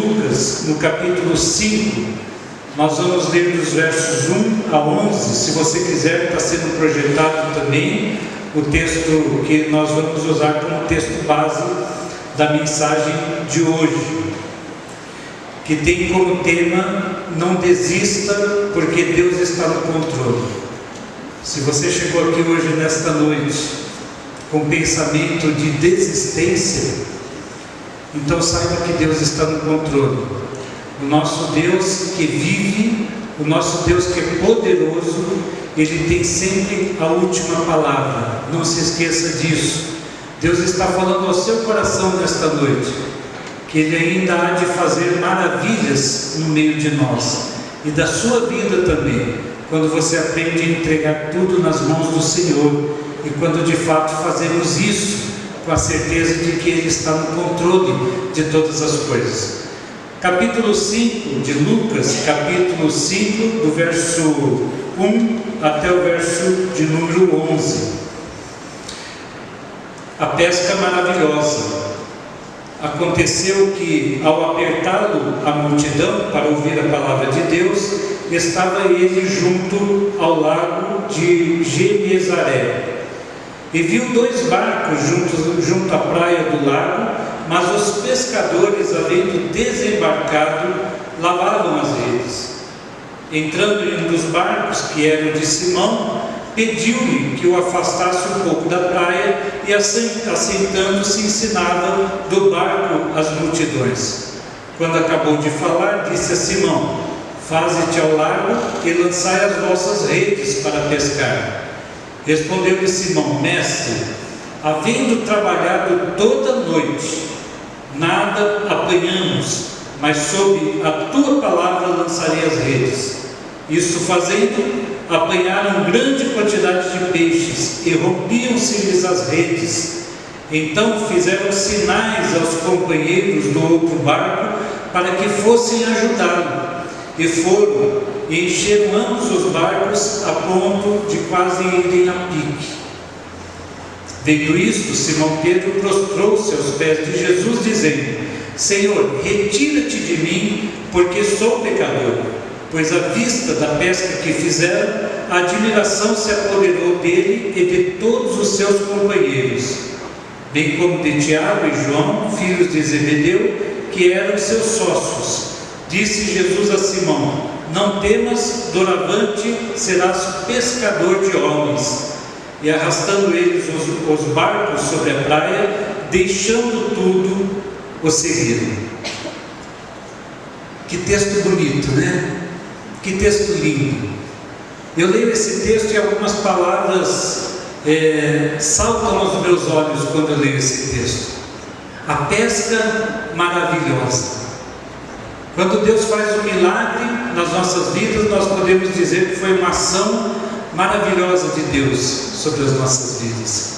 Lucas, no capítulo 5, nós vamos ler dos versos 1 a 11. Se você quiser, está sendo projetado também o texto que nós vamos usar como texto base da mensagem de hoje, que tem como tema: não desista, porque Deus está no controle. Se você chegou aqui hoje, nesta noite, com pensamento de desistência, então saiba que Deus está no controle. O nosso Deus que vive, o nosso Deus que é poderoso, Ele tem sempre a última palavra. Não se esqueça disso. Deus está falando ao seu coração nesta noite, que Ele ainda há de fazer maravilhas no meio de nós, e da sua vida também, quando você aprende a entregar tudo nas mãos do Senhor, e quando de fato fazemos isso, com a certeza de que Ele está no controle de todas as coisas. Capítulo 5 de Lucas, capítulo 5, do verso 1 até o verso de número 11. A pesca maravilhosa. Aconteceu que, ao apertá-lo a multidão para ouvir a palavra de Deus, estava ele junto ao lago de Genezaré. E viu 2 barcos junto à praia do lago, mas os pescadores, havendo desembarcado, lavavam as redes. Entrando em um dos barcos, que era o de Simão, pediu-lhe que o afastasse um pouco da praia, e assentando-se ensinava do barco as multidões. Quando acabou de falar, disse a Simão: faze-te ao largo e lançai as vossas redes para pescar. Respondeu-lhe Simão: mestre, havendo trabalhado toda a noite, nada apanhamos, mas sob a tua palavra lançarei as redes. Isso fazendo, apanharam grande quantidade de peixes, e rompiam-se-lhes as redes. Então fizeram sinais aos companheiros do outro barco, para que fossem ajudá-lo. E foram, e encheram ambos os barcos, a ponto de quase irem a pique. Vendo isto, Simão Pedro prostrou-se aos pés de Jesus, dizendo: Senhor, retira-te de mim, porque sou pecador. Pois à vista da pesca que fizeram, a admiração se apoderou dele e de todos os seus companheiros, bem como de Tiago e João, filhos de Zebedeu, que eram seus sócios. Disse Jesus a Simão: não temas, doravante serás pescador de homens. E arrastando eles os barcos sobre a praia, deixando tudo, o seguiram. Que texto bonito, né? Que texto lindo. Eu leio esse texto e algumas palavras saltam aos meus olhos quando eu leio esse texto. A pesca maravilhosa. Quando Deus faz um milagre nas nossas vidas, nós podemos dizer que foi uma ação maravilhosa de Deus sobre as nossas vidas.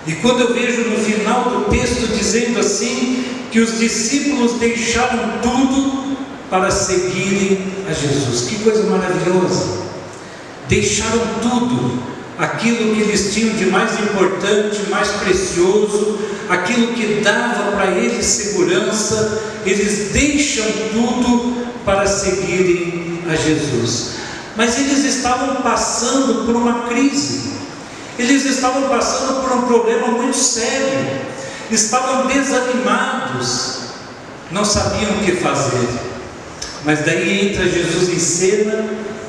E quando eu vejo no final do texto dizendo assim, que os discípulos deixaram tudo para seguirem a Jesus. Que coisa maravilhosa! Deixaram tudo, aquilo que eles tinham de mais importante, mais precioso, aquilo que dava para eles segurança, eles deixam tudo para seguirem a Jesus. Mas eles estavam passando por uma crise, eles estavam passando por um problema muito sério, estavam desanimados, não sabiam o que fazer. Mas daí entra Jesus em cena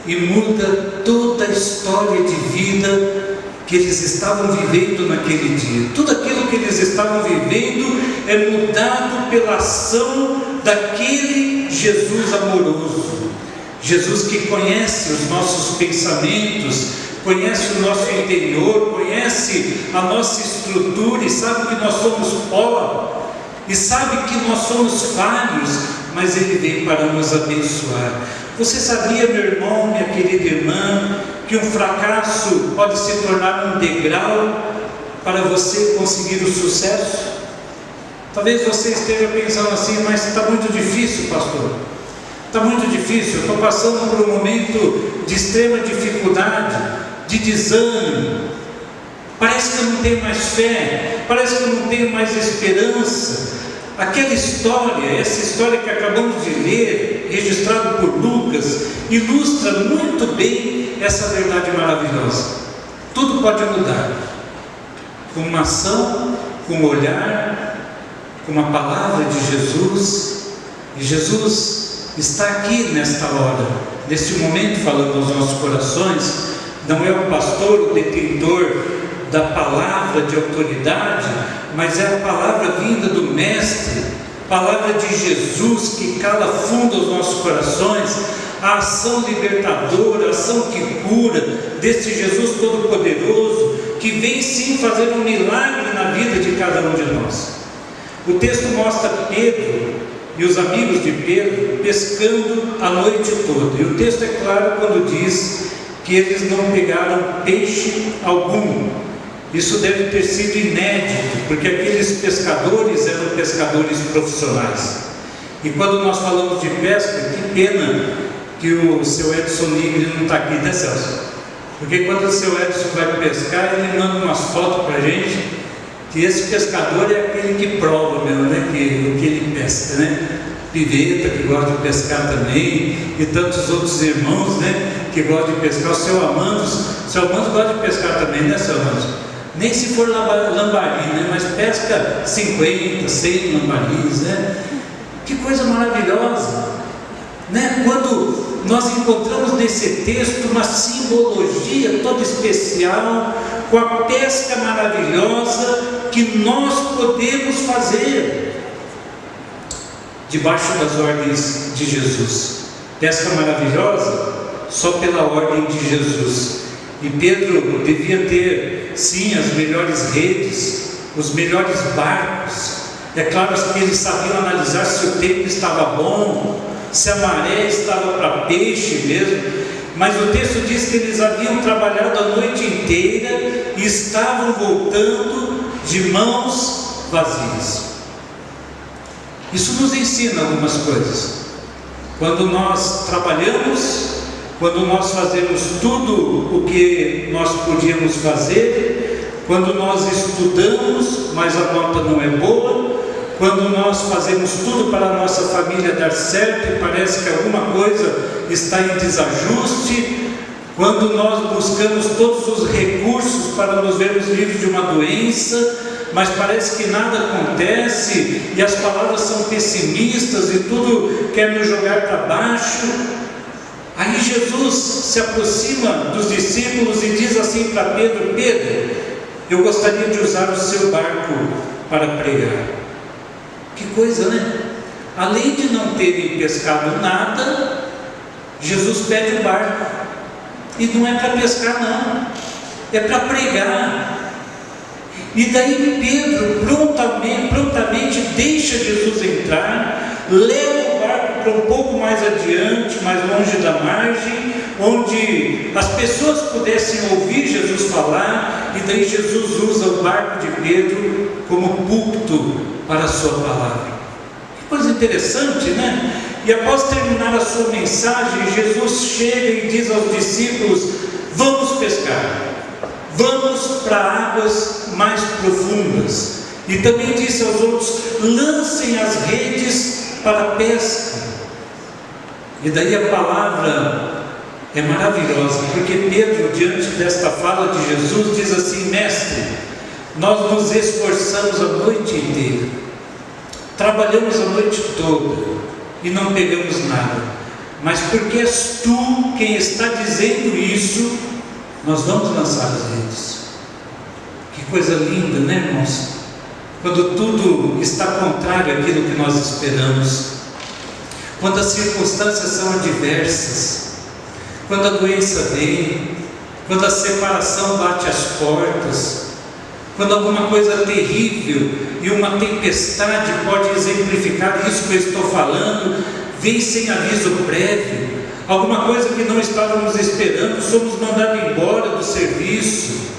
e muda toda a história de vida que eles estavam vivendo naquele dia. Tudo aquilo que eles estavam vivendo é mudado pela ação daquele Jesus amoroso. Jesus que conhece os nossos pensamentos, conhece o nosso interior, conhece a nossa estrutura e sabe que nós somos pó, e sabe que nós somos falhos, mas Ele vem para nos abençoar. Você sabia, meu irmão, minha querida irmã, que um fracasso pode se tornar um degrau para você conseguir o sucesso? Talvez você esteja pensando assim: mas está muito difícil, pastor. Está muito difícil, eu estou passando por um momento de extrema dificuldade, de desânimo. Parece que eu não tenho mais fé, parece que eu não tenho mais esperança. aquela história, essa história que acabamos de ler, registrada por Lucas, ilustra muito bem essa verdade maravilhosa. Tudo pode mudar, com uma ação, com um olhar, com uma palavra de Jesus. E Jesus está aqui nesta hora, neste momento, falando aos nossos corações. Não é o pastor, o detentor da palavra de autoridade, mas é a palavra vinda do Mestre, palavra de Jesus que cala fundo aos nossos corações, a ação libertadora, a ação que cura, deste Jesus Todo-Poderoso, que vem sim fazer um milagre na vida de cada um de nós. O texto mostra Pedro e os amigos de Pedro pescando a noite toda, e o texto é claro quando diz que eles não pegaram peixe algum. Isso deve ter sido inédito, porque aqueles pescadores eram pescadores profissionais. E quando nós falamos de pesca, que pena que o seu Edson Nigri não está aqui, né, Celso? Porque quando o seu Edson vai pescar, ele manda umas fotos para a gente, que esse pescador é aquele que prova mesmo, né? O que ele pesca, né? Piveta, que gosta de pescar também, e tantos outros irmãos, né, que gostam de pescar. O seu Amandos gosta de pescar também, né, seu Amandos? Nem se for lambari, né? Mas pesca 50, 100 lambaris, né? Que coisa maravilhosa, né? Quando nós encontramos nesse texto uma simbologia toda especial, com a pesca maravilhosa que nós podemos fazer debaixo das ordens de Jesus. Pesca maravilhosa só pela ordem de Jesus. E Pedro devia ter, sim, as melhores redes, os melhores barcos. É claro que eles sabiam analisar se o tempo estava bom, se a maré estava para peixe mesmo. Mas o texto diz que eles haviam trabalhado a noite inteira e estavam voltando de mãos vazias. Isso nos ensina algumas coisas. Quando nós trabalhamos, quando nós fazemos tudo o que nós podíamos fazer, quando nós estudamos, mas a nota não é boa, quando nós fazemos tudo para a nossa família dar certo e parece que alguma coisa está em desajuste, quando nós buscamos todos os recursos para nos vermos livres de uma doença, mas parece que nada acontece e as palavras são pessimistas e tudo quer nos jogar para baixo. Aí Jesus se aproxima dos discípulos e diz assim para Pedro: Pedro, eu gostaria de usar o seu barco para pregar. Que coisa, né? Além de não terem pescado nada, Jesus pede o barco. E não é para pescar não, é para pregar. E daí Pedro prontamente deixa Jesus entrar, leva o barco para um pouco mais adiante, mais longe da margem, onde as pessoas pudessem ouvir Jesus falar, e daí Jesus usa o barco de Pedro como púlpito para a sua palavra. Que coisa interessante, né? E após terminar a sua mensagem, Jesus chega e diz aos discípulos: vamos pescar, vamos para águas mais profundas. E também disse aos outros: lancem as redes para a pesca. E daí a palavra é maravilhosa, porque Pedro, diante desta fala de Jesus, diz assim: mestre, nós nos esforçamos a noite inteira, trabalhamos a noite toda e não pegamos nada, mas porque és tu quem está dizendo isso, nós vamos lançar as redes. Que coisa linda, né, irmãos? Quando tudo está contrário àquilo que nós esperamos, quando as circunstâncias são adversas, quando a doença vem, quando a separação bate às portas, quando alguma coisa terrível e uma tempestade pode exemplificar isso que eu estou falando, vem sem aviso prévio, alguma coisa que não estávamos esperando, somos mandados embora do serviço.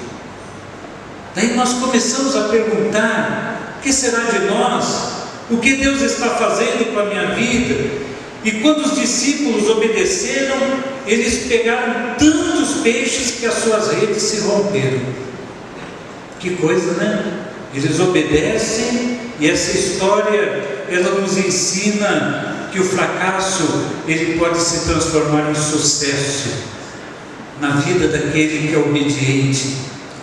Daí nós começamos a perguntar: o que será de nós? O que Deus está fazendo com a minha vida? E quando os discípulos obedeceram, eles pegaram tantos peixes que as suas redes se romperam. Que coisa, né? Eles obedecem e essa história ela nos ensina que o fracasso, ele pode se transformar em sucesso na vida daquele que é obediente,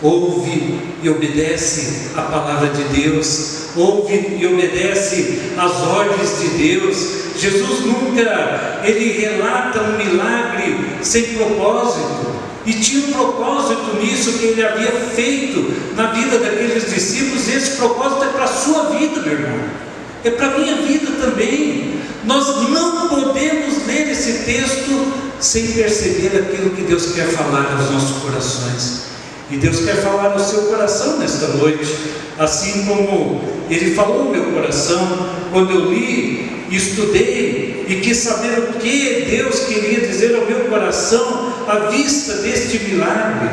ouve e obedece a palavra de Deus, ouve e obedece às ordens de Deus. Jesus nunca, ele relata um milagre sem propósito, e tinha um propósito nisso que ele havia feito na vida daqueles discípulos, e esse propósito é para a sua vida, meu irmão, é para a minha vida também. Nós não podemos ler esse texto sem perceber aquilo que Deus quer falar aos nossos corações. E Deus quer falar no seu coração nesta noite, assim como Ele falou no meu coração, quando eu li, estudei e quis saber o que Deus queria dizer ao meu coração à vista deste milagre.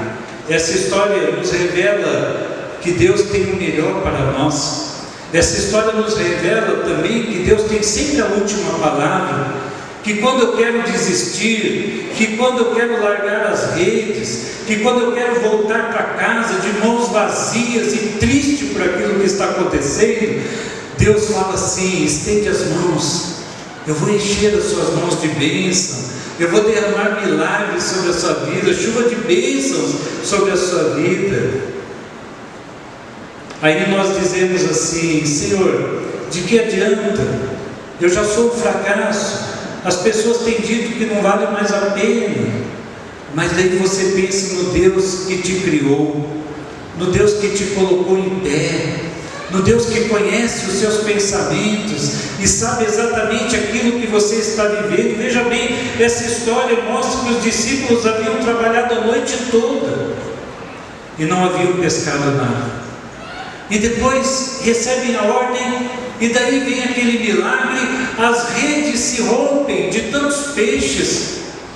Essa história nos revela que Deus tem o melhor para nós. Essa história nos revela também que Deus tem sempre a última palavra, que quando eu quero desistir, que quando eu quero largar as redes, que quando eu quero voltar para casa de mãos vazias e triste por aquilo que está acontecendo, Deus fala assim: estende as mãos, eu vou encher as suas mãos de bênção, eu vou derramar milagres sobre a sua vida, chuva de bênçãos sobre a sua vida. Aí nós dizemos assim: Senhor, de que adianta? Eu já sou um fracasso, as pessoas têm dito que não vale mais a pena. Mas daí você pensa no Deus que te criou, no Deus que te colocou em pé, no Deus que conhece os seus pensamentos e sabe exatamente aquilo que você está vivendo. Veja bem, essa história mostra que os discípulos haviam trabalhado a noite toda e não haviam pescado nada. E depois recebem a ordem, e daí vem aquele milagre, as redes se rompem de tantos peixes.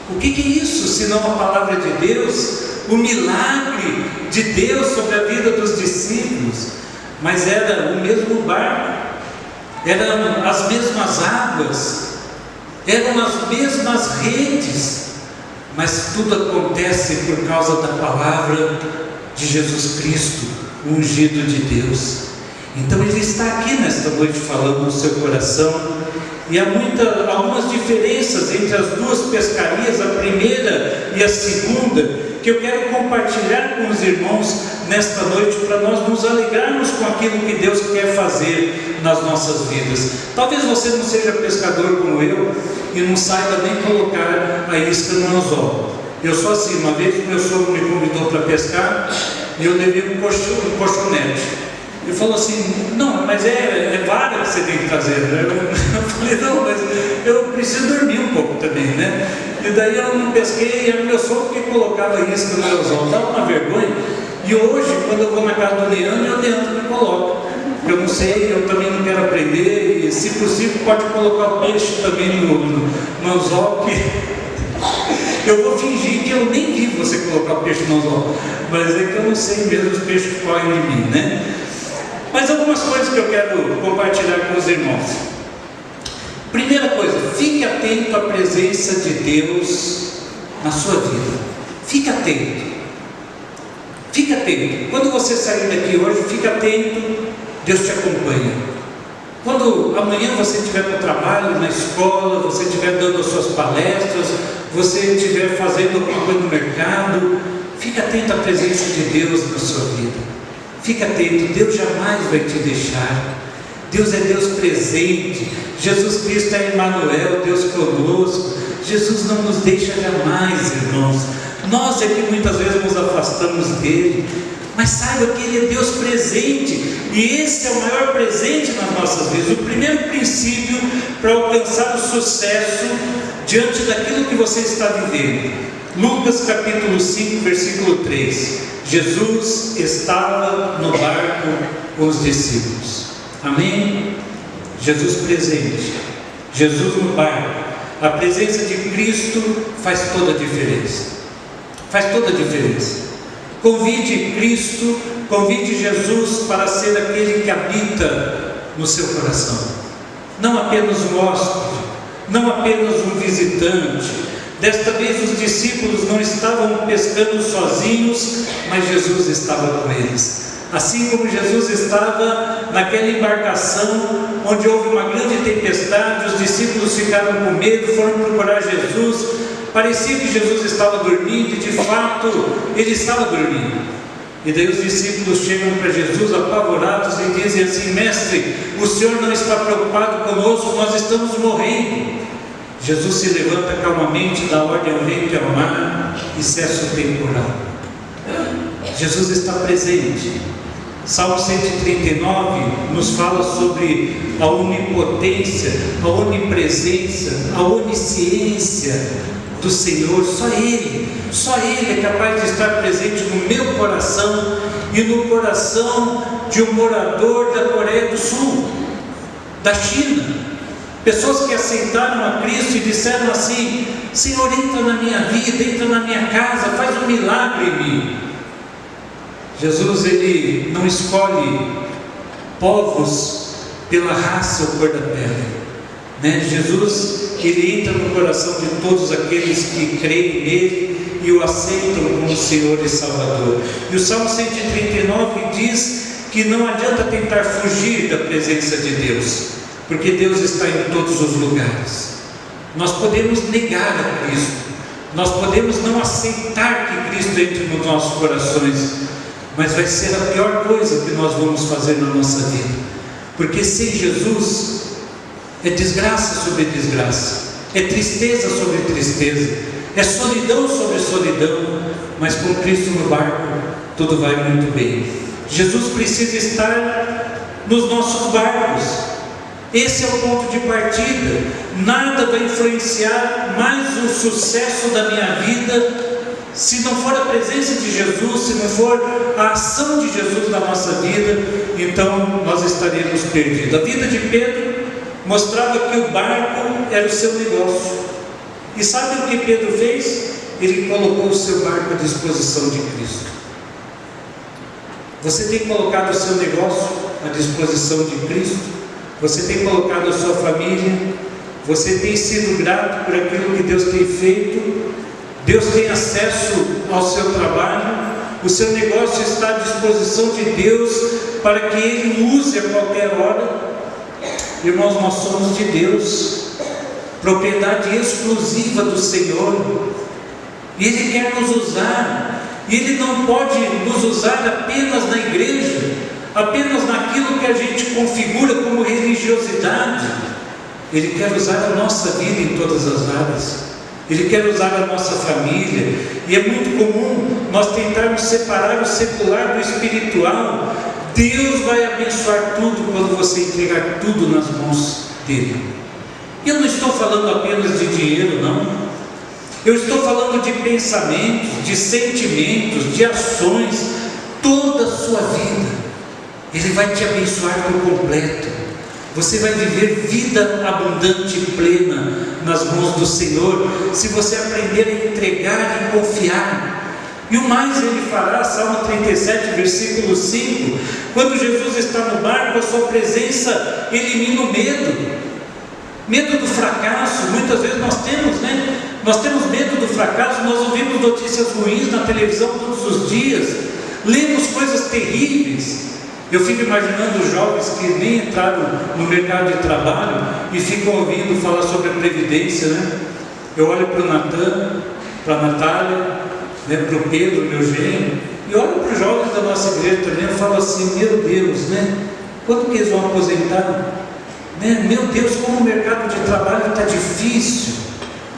O que é isso, senão a palavra de Deus, o milagre de Deus sobre a vida dos discípulos? Mas era o mesmo barco, eram as mesmas águas, eram as mesmas redes, mas tudo acontece por causa da palavra de Jesus Cristo, o ungido de Deus. Então Ele está aqui nesta noite falando no seu coração. E há algumas diferenças entre as duas pescarias, a primeira e a segunda, que eu quero compartilhar com os irmãos nesta noite, para nós nos alegrarmos com aquilo que Deus quer fazer nas nossas vidas. Talvez você não seja pescador como eu e não saiba nem colocar a isca no anzol. Eu sou assim. Uma vez o meu sogro me convidou para pescar e eu levei um colchonete. Ele falou assim: não, mas é vara que você tem que trazer. Eu falei: não, mas eu preciso dormir um pouco também, né? E daí eu não pesquei, e era o meu sogro que colocava isso no meu anzol. Dava uma vergonha. E hoje, quando eu vou na casa do Leandro, é o Leandro que coloca. Eu não sei, eu também não quero aprender, e se possível pode colocar o peixe também no anzol, que eu vou fingir que eu nem vi você colocar o peixe no anzol, mas é que eu não sei mesmo os peixes que correm de mim, né? Mas algumas coisas que eu quero compartilhar com os irmãos. Primeira coisa, fique atento à presença de Deus na sua vida. Fique atento. Fique atento. Quando você sair daqui hoje, fique atento, Deus te acompanha. Quando amanhã você estiver no trabalho, na escola, você estiver dando as suas palestras, você estiver fazendo alguma coisa no mercado, fique atento à presença de Deus na sua vida. Fique atento, Deus jamais vai te deixar. Deus é Deus presente. Jesus Cristo é Emmanuel, Deus conosco. Jesus não nos deixa jamais, irmãos. Nós é que muitas vezes nos afastamos dele, mas saiba que ele é Deus presente, e esse é o maior presente nas nossas vidas. O primeiro princípio para alcançar o sucesso diante daquilo que você está vivendo. Lucas capítulo 5, versículo 3. Jesus estava no barco com os discípulos. Amém? Jesus presente, Jesus no barco. A presença de Cristo faz toda a diferença. Faz toda a diferença. Convide Cristo, convide Jesus para ser aquele que habita no seu coração. Não apenas um hóspede, não apenas um visitante. Desta vez os discípulos não estavam pescando sozinhos, mas Jesus estava com eles. Assim como Jesus estava naquela embarcação onde houve uma grande tempestade, os discípulos ficaram com medo, foram procurar Jesus, parecia que Jesus estava dormindo, e de fato ele estava dormindo. E daí os discípulos chegam para Jesus apavorados e dizem assim: mestre, o Senhor não está preocupado conosco, nós estamos morrendo. Jesus se levanta calmamente, dá ordem ao vento e ao mar, e cessa o temporal. Jesus está presente. Salmo 139 nos fala sobre a onipotência, a onipresença, a onisciência do Senhor. Só Ele é capaz de estar presente no meu coração e no coração de um morador da Coreia do Sul, da China. Pessoas que aceitaram a Cristo e disseram assim: Senhor, entra na minha vida, entra na minha casa, faz um milagre em mim. Jesus, Ele não escolhe povos pela raça ou cor da pele, né? Jesus, Ele entra no coração de todos aqueles que creem nele e o aceitam como Senhor e Salvador. E o Salmo 139 diz que não adianta tentar fugir da presença de Deus, porque Deus está em todos os lugares. Nós podemos negar a Cristo, nós podemos não aceitar que Cristo entre nos nossos corações, mas vai ser a pior coisa que nós vamos fazer na nossa vida, porque sem Jesus é desgraça sobre desgraça, é tristeza sobre tristeza, é solidão sobre solidão, mas com Cristo no barco tudo vai muito bem. Jesus precisa estar nos nossos barcos. Esse é o ponto de partida. Nada vai influenciar mais o sucesso da minha vida se não for a presença de Jesus, se não for a ação de Jesus na nossa vida. Então nós estaremos perdidos. A vida de Pedro mostrava que o barco era o seu negócio. E sabe o que Pedro fez? Ele colocou o seu barco à disposição de Cristo. Você tem colocado o seu negócio à disposição de Cristo? Você tem colocado a sua família? Você tem sido grato por aquilo que Deus tem feito? Deus tem acesso ao seu trabalho? O seu negócio está à disposição de Deus para que Ele use a qualquer hora? Irmãos, nós somos de Deus, propriedade exclusiva do Senhor, e Ele quer nos usar. E Ele não pode nos usar apenas na igreja, apenas naquilo que a gente configura como religiosidade. Ele quer usar a nossa vida em todas as áreas. Ele quer usar a nossa família. E é muito comum nós tentarmos separar o secular do espiritual. Deus vai abençoar tudo quando você entregar tudo nas mãos dele. E eu não estou falando apenas de dinheiro, não. Eu estou falando de pensamentos, de sentimentos, de ações, toda a sua vida. Ele vai te abençoar por completo. Você vai viver vida abundante e plena nas mãos do Senhor, se você aprender a entregar e confiar. E o mais Ele fará. Salmo 37, versículo 5, quando Jesus está no barco, a sua presença elimina o medo do fracasso. Muitas vezes nós temos, nós temos medo do fracasso. Nós ouvimos notícias ruins na televisão todos os dias, lemos coisas terríveis. Eu fico imaginando os jovens que nem entraram no mercado de trabalho e ficam ouvindo falar sobre a Previdência, Eu olho para o Natan, para a Natália, para o Pedro, meu genro, e olho para os jovens da nossa igreja também. Eu falo assim: meu Deus, quando que eles vão aposentar? Meu Deus, como o mercado de trabalho está difícil,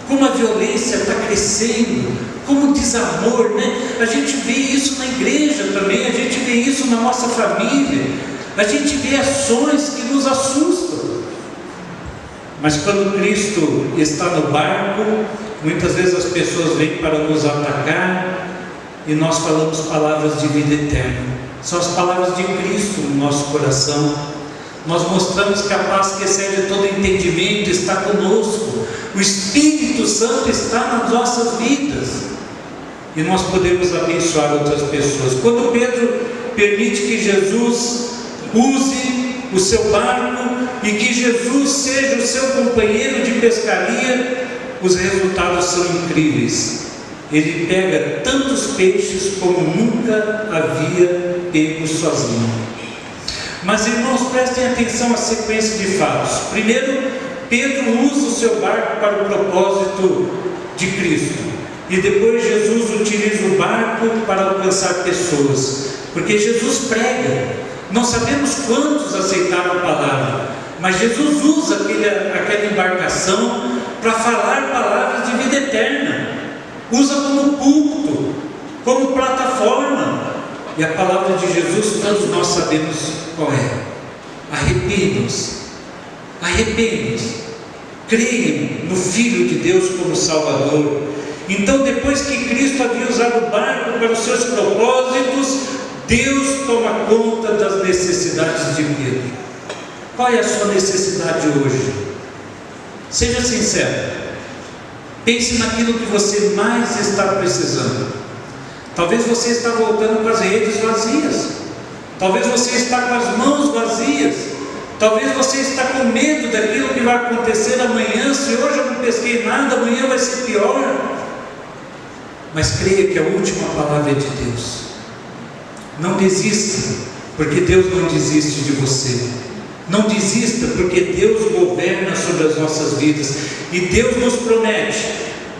como a violência está crescendo, como o desamor, A gente vê isso na igreja também, a gente vê isso na nossa família, a gente vê ações que nos assustam. Mas quando Cristo está no barco, muitas vezes as pessoas vêm para nos atacar e nós falamos palavras de vida eterna. São as palavras de Cristo no nosso coração. Nós mostramos que a paz que excede todo entendimento está conosco. O Espírito Santo está nas nossas vidas. E nós podemos abençoar outras pessoas. Quando Pedro permite que Jesus use o seu barco e que Jesus seja o seu companheiro de pescaria, os resultados são incríveis. Ele pega tantos peixes como nunca havia pego sozinho. Mas, irmãos, prestem atenção à sequência de fatos. Primeiro, Pedro usa o seu barco para o propósito de Cristo. E depois Jesus utiliza o barco para alcançar pessoas. Porque Jesus prega. Não sabemos quantos aceitaram a palavra, mas Jesus usa aquela embarcação para falar palavras de vida eterna. Usa como púlpito, como plataforma. E a palavra de Jesus, todos nós sabemos qual é. Arrependam-se. Arrependam-se. Creiam no Filho de Deus como Salvador. Então, depois que Cristo havia usado o barco para os seus propósitos, Deus toma conta das necessidades de Pedro. Qual é a sua necessidade hoje? Seja sincero. Pense naquilo que você mais está precisando. Talvez você está voltando com as redes vazias. Talvez você está com as mãos vazias. Talvez você está com medo daquilo que vai acontecer amanhã. Se hoje eu não pesquei nada, amanhã vai ser pior. Mas creia que a última palavra é de Deus. Não desista, porque Deus não desiste de você. Não desista, porque Deus governa sobre as nossas vidas. E Deus nos promete: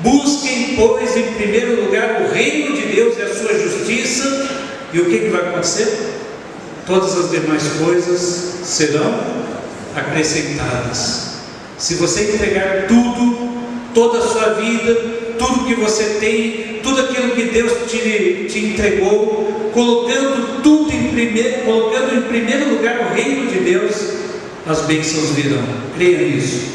busquem, pois, em primeiro lugar o reino de Deus e a sua justiça. E o que vai acontecer? Todas as demais coisas serão acrescentadas. Se você entregar tudo, toda a sua vida, tudo que você tem, tudo aquilo que Deus te entregou, colocando em primeiro lugar o reino de Deus, as bênçãos virão. Creia nisso.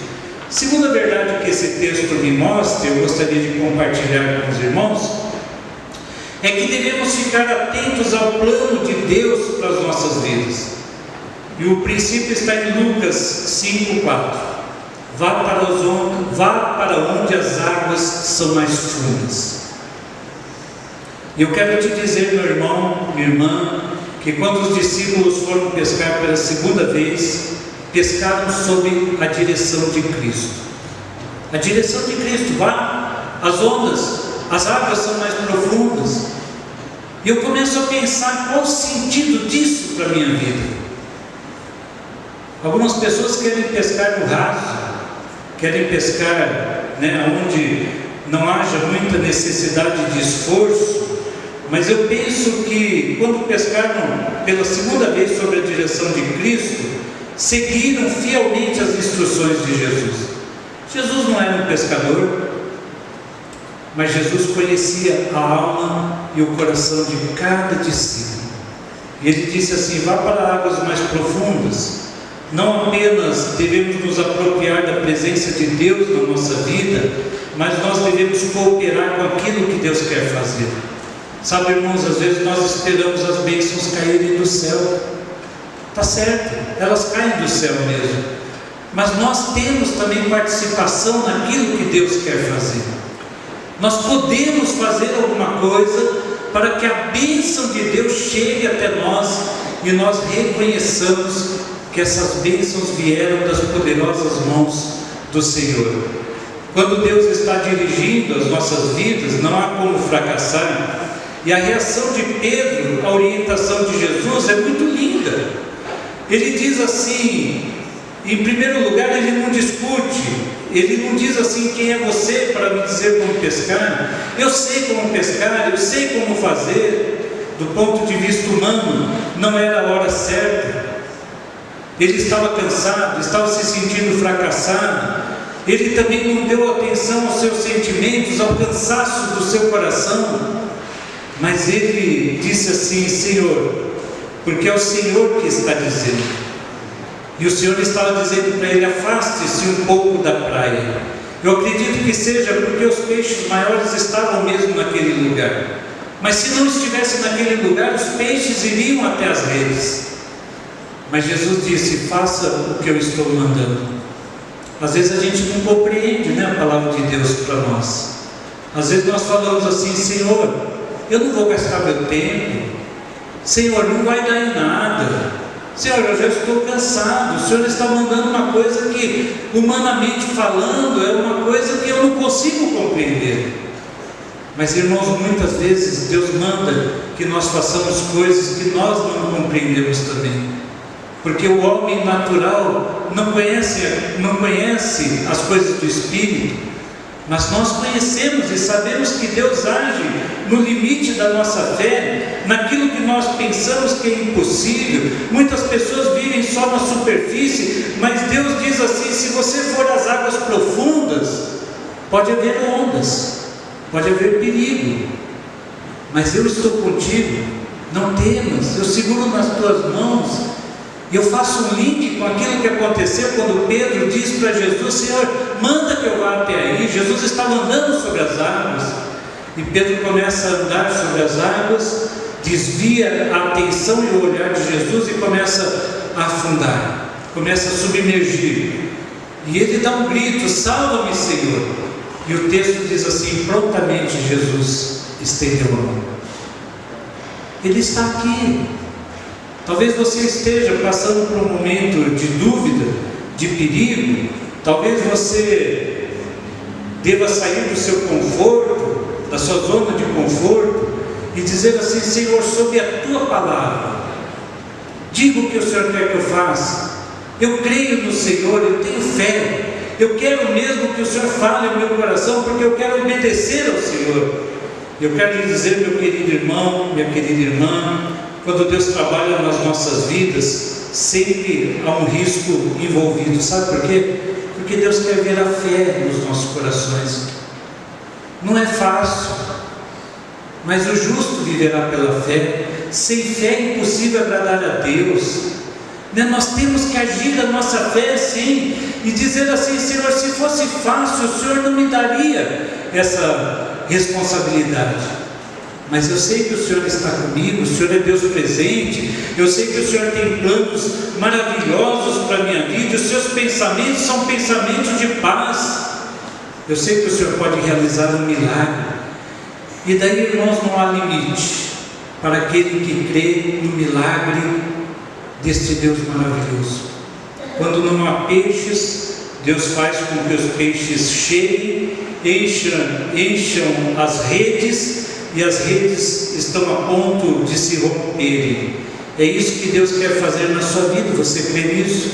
Segunda verdade que esse texto me mostra, eu gostaria de compartilhar com os irmãos, é que devemos ficar atentos ao plano de Deus para as nossas vidas. E o princípio está em Lucas 5:4. Vá para onde as águas são mais fundas. Eu quero te dizer, meu irmão, minha irmã, que quando os discípulos foram pescar pela segunda vez, pescaram sob a direção de Cristo. A direção de Cristo. Vá, as ondas, as águas são mais profundas. E eu começo a pensar qual o sentido disso para a minha vida. Algumas pessoas querem pescar no raso, querem pescar onde não haja muita necessidade de esforço. Mas eu penso que quando pescaram pela segunda vez sob a direção de Cristo, seguiram fielmente as instruções de Jesus. Jesus não era um pescador, mas Jesus conhecia a alma e o coração de cada discípulo. E ele disse assim: vá para águas mais profundas. Não apenas devemos nos apropriar da presença de Deus na nossa vida, mas nós devemos cooperar com aquilo que Deus quer fazer. Sabe, irmãos, às vezes nós esperamos as bênçãos caírem do céu. Está certo, elas caem do céu mesmo. Mas nós temos também participação naquilo que Deus quer fazer. Nós podemos fazer alguma coisa para que a bênção de Deus chegue até nós e nós reconheçamos que essas bênçãos vieram das poderosas mãos do Senhor. Quando Deus está dirigindo as nossas vidas, não há como fracassar. E a reação de Pedro à orientação de Jesus é muito linda. Ele diz assim, em primeiro lugar, ele não discute, ele não diz assim: quem é você para me dizer como pescar? Eu sei como pescar, eu sei como fazer. Do ponto de vista humano, não era a hora certa. Ele estava cansado, estava se sentindo fracassado. Ele também não deu atenção aos seus sentimentos, ao cansaço do seu coração. Mas ele disse assim: Senhor, porque é o Senhor que está dizendo. E o Senhor estava dizendo para ele: afaste-se um pouco da praia. Eu acredito que seja porque os peixes maiores estavam mesmo naquele lugar. Mas se não estivesse naquele lugar, os peixes iriam até as redes. Mas Jesus disse: faça o que eu estou mandando. Às vezes a gente não compreende, a palavra de Deus para nós. Às vezes nós falamos assim: Senhor, eu não vou gastar meu tempo. Senhor, não vai dar em nada. Senhor, eu já estou cansado. O Senhor está mandando uma coisa que, humanamente falando, é uma coisa que eu não consigo compreender. Mas, irmãos, muitas vezes Deus manda que nós façamos coisas que nós não compreendemos também. porque o homem natural não conhece as coisas do Espírito, mas nós conhecemos e sabemos que Deus age no limite da nossa fé, naquilo que nós pensamos que é impossível. Muitas pessoas vivem só na superfície, mas Deus diz assim: se você for às águas profundas, pode haver ondas, pode haver perigo, mas eu estou contigo, não temas, eu seguro nas tuas mãos. E eu faço um link com aquilo que aconteceu quando Pedro diz para Jesus: Senhor, manda que eu vá até aí. Jesus estava andando sobre as águas, e Pedro começa a andar sobre as águas, desvia a atenção e o olhar de Jesus e começa a afundar, começa a submergir, e ele dá um grito: salva-me, Senhor. E o texto diz assim: prontamente Jesus estendeu a mão. Ele está aqui. Talvez você esteja passando por um momento de dúvida, de perigo. Talvez você deva sair do seu conforto, da sua zona de conforto, e dizer assim: Senhor, sob a tua palavra, diga o que o Senhor quer que eu faça. Eu creio no Senhor, eu tenho fé, eu quero mesmo que o Senhor fale no meu coração, porque eu quero obedecer ao Senhor. Eu quero lhe dizer, meu querido irmão, minha querida irmã, quando Deus trabalha nas nossas vidas, sempre há um risco envolvido. Sabe por quê? Porque Deus quer ver a fé nos nossos corações. Não é fácil, mas o justo viverá pela fé. Sem fé é impossível agradar a Deus. Nós temos que agir a nossa fé sim, e dizer assim: Senhor, se fosse fácil, o Senhor não me daria essa responsabilidade. Mas eu sei que o Senhor está comigo, o Senhor é Deus presente, eu sei que o Senhor tem planos maravilhosos para a minha vida, os seus pensamentos são pensamentos de paz. Eu sei que o Senhor pode realizar um milagre. E daí, irmãos, não há limite para aquele que crê no milagre deste Deus maravilhoso. Quando não há peixes, Deus faz com que os peixes cheguem, encham as redes, e as redes estão a ponto de se romperem. É isso que Deus quer fazer na sua vida. Você crê nisso?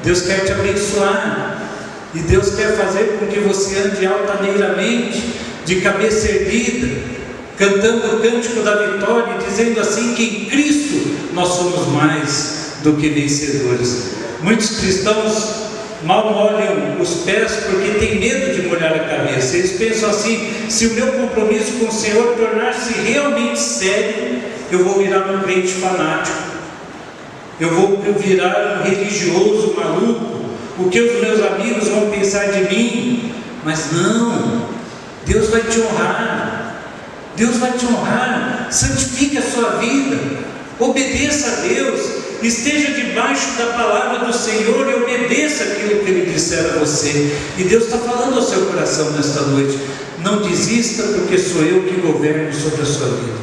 Deus quer te abençoar, e Deus quer fazer com que você ande altaneiramente, de cabeça erguida, cantando o cântico da vitória, dizendo assim que em Cristo nós somos mais do que vencedores. Muitos cristãos mal molham os pés porque tem medo de molhar a cabeça. Eles pensam assim: se o meu compromisso com o Senhor tornar-se realmente sério, eu vou virar um crente fanático, eu vou virar um religioso maluco, o que os meus amigos vão pensar de mim? Mas não, Deus vai te honrar, Deus vai te honrar. Santifique a sua vida, obedeça a Deus, esteja debaixo da palavra do Senhor e obedeça aquilo que Ele disser a você. E Deus está falando ao seu coração nesta noite: não desista, porque sou eu que governo sobre a sua vida.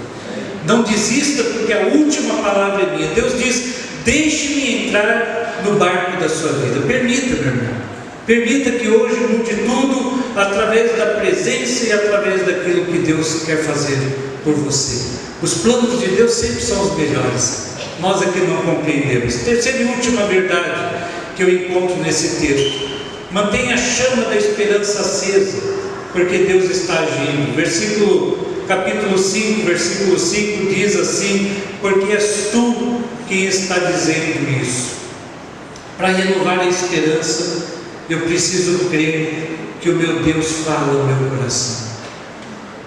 Não desista, porque a última palavra é minha. Deus diz: deixe-me entrar no barco da sua vida. Permita, meu irmão, permita que hoje mude tudo através da presença e através daquilo que Deus quer fazer por você. Os planos de Deus sempre são os melhores, nós é que não compreendemos. Terceira e última verdade que eu encontro nesse texto: mantenha a chama da esperança acesa, porque Deus está agindo. Capítulo 5, versículo 5 diz assim: porque és tu quem está dizendo isso. Para renovar a esperança, eu preciso crer que o meu Deus fala no meu coração,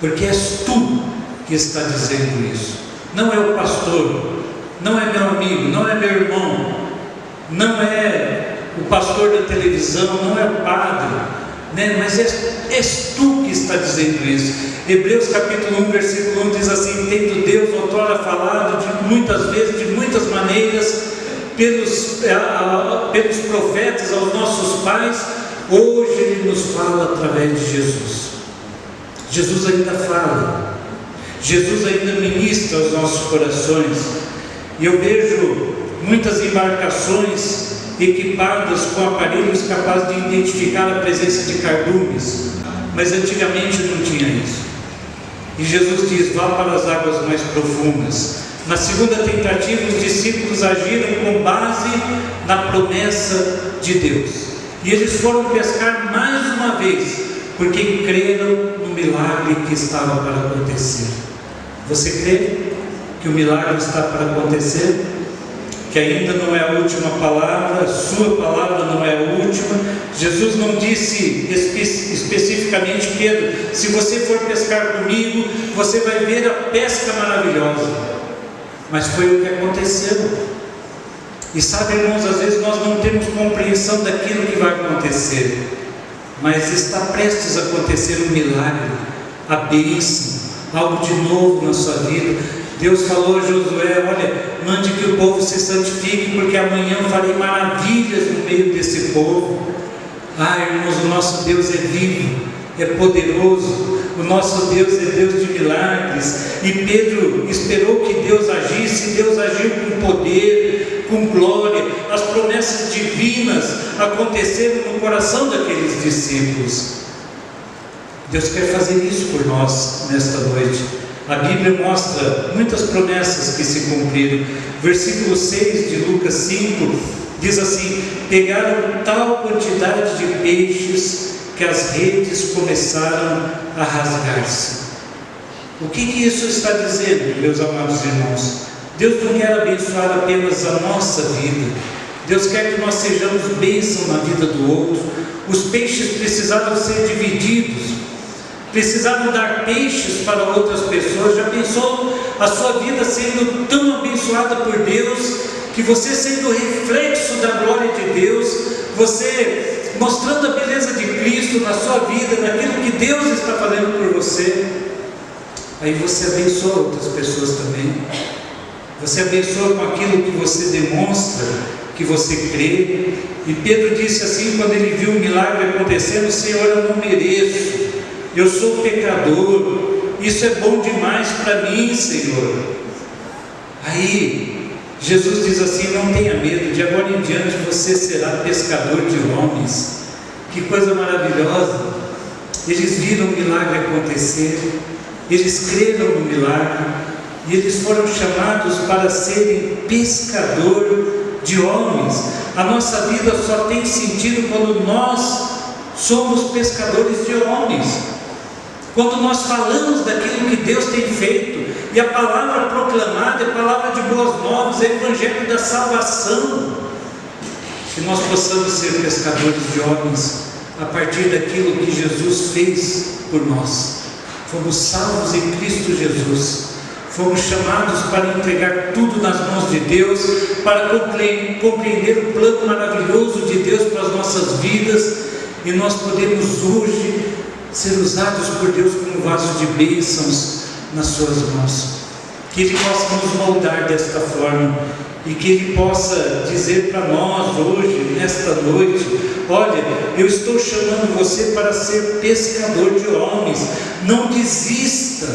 porque és tu que está dizendo isso. Não é o pastor, não é meu amigo, não é meu irmão, não é o pastor da televisão, não é o padre, mas és tu que está dizendo isso. Hebreus capítulo 1, versículo 1 diz assim: tendo Deus outrora falado de muitas vezes, de muitas maneiras, pelos profetas aos nossos pais, hoje Ele nos fala através de Jesus. Jesus ainda fala, Jesus ainda ministra aos nossos corações. E eu vejo muitas embarcações equipadas com aparelhos capazes de identificar a presença de cardumes, mas antigamente não tinha isso. E Jesus diz: vá para as águas mais profundas, Na segunda tentativa, os discípulos agiram com base na promessa de Deus. E eles foram pescar mais uma vez, porque creram no milagre que estava para acontecer. Você crê que o milagre está para acontecer? Que ainda não é a última palavra, a sua palavra não é a última. Jesus não disse especificamente: Pedro, se você for pescar comigo, você vai ver a pesca maravilhosa. Mas foi o que aconteceu. E sabe, irmãos, às vezes nós não temos compreensão daquilo que vai acontecer, mas está prestes a acontecer um milagre, a bênção, algo de novo na sua vida. Deus falou a Josué: olha, mande que o povo se santifique, porque amanhã eu farei maravilhas no meio desse povo. Irmãos, o nosso Deus é vivo, é poderoso, o nosso Deus é Deus de milagres. E Pedro esperou que Deus agisse, e Deus agiu com poder, com glória. As promessas divinas aconteceram no coração daqueles discípulos. Deus quer fazer isso por nós nesta noite. A Bíblia mostra muitas promessas que se cumpriram. Versículo 6 de Lucas 5 diz assim: pegaram tal quantidade de peixes que as redes começaram a rasgar-se. O que isso está dizendo, meus amados irmãos? Deus não quer abençoar apenas a nossa vida. Deus quer que nós sejamos bênção na vida do outro. Os peixes precisavam ser divididos, precisavam dar peixes para outras pessoas. Já pensou a sua vida sendo tão abençoada por Deus, que você sendo reflexo da glória de Deus, você mostrando a beleza de Cristo na sua vida, naquilo que Deus está fazendo por você, aí você abençoa outras pessoas também. Você abençoa com aquilo que você demonstra, que você crê. E Pedro disse assim, quando ele viu o milagre acontecendo: Senhor, eu não mereço, eu sou pecador, isso é bom demais para mim, Senhor. Aí Jesus diz assim: não tenha medo, de agora em diante você será pescador de homens. Que coisa maravilhosa! Eles viram o milagre acontecer, eles creram no milagre, e eles foram chamados para serem pescador de homens. A nossa vida só tem sentido quando nós somos pescadores de homens, quando nós falamos daquilo que Deus tem feito, e a palavra proclamada é a palavra de boas novas, é o evangelho da salvação. Que nós possamos ser pescadores de homens a partir daquilo que Jesus fez por nós. Fomos salvos em Cristo Jesus, fomos chamados para entregar tudo nas mãos de Deus, para compreender o plano maravilhoso de Deus para as nossas vidas, e nós podemos hoje ser usados por Deus como vasos de bênçãos nas suas mãos. Que Ele possa nos moldar desta forma, e que Ele possa dizer para nós hoje, nesta noite: olha, eu estou chamando você para ser pescador de homens. Não desista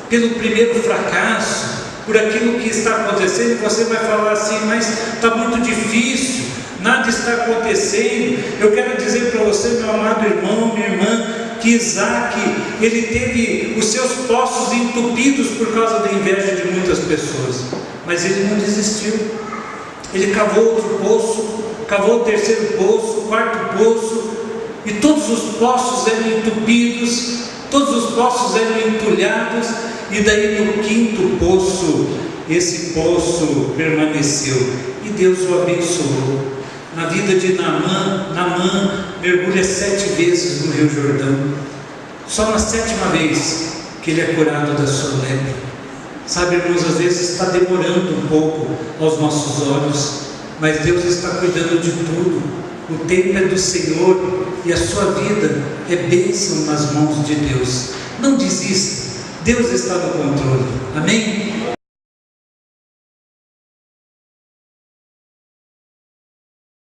pelo primeiro fracasso, por aquilo que está acontecendo. Você vai falar assim: mas está muito difícil, nada está acontecendo. Eu quero dizer para você, meu amado irmão, minha irmã, que Isaac, ele teve os seus poços entupidos por causa da inveja de muitas pessoas, mas ele não desistiu. Ele cavou outro poço, cavou o terceiro poço, o quarto poço, e todos os poços eram entupidos, todos os poços eram entulhados, e daí no quinto poço, esse poço permaneceu, e Deus o abençoou. Na vida de Naamã mergulha 7 vezes no Rio Jordão, só na 7ª vez que ele é curado da sua lepra. Sabe, irmãos, às vezes está demorando um pouco aos nossos olhos, mas Deus está cuidando de tudo. O tempo é do Senhor, e a sua vida é bênção nas mãos de Deus. Não desista, Deus está no controle. Amém?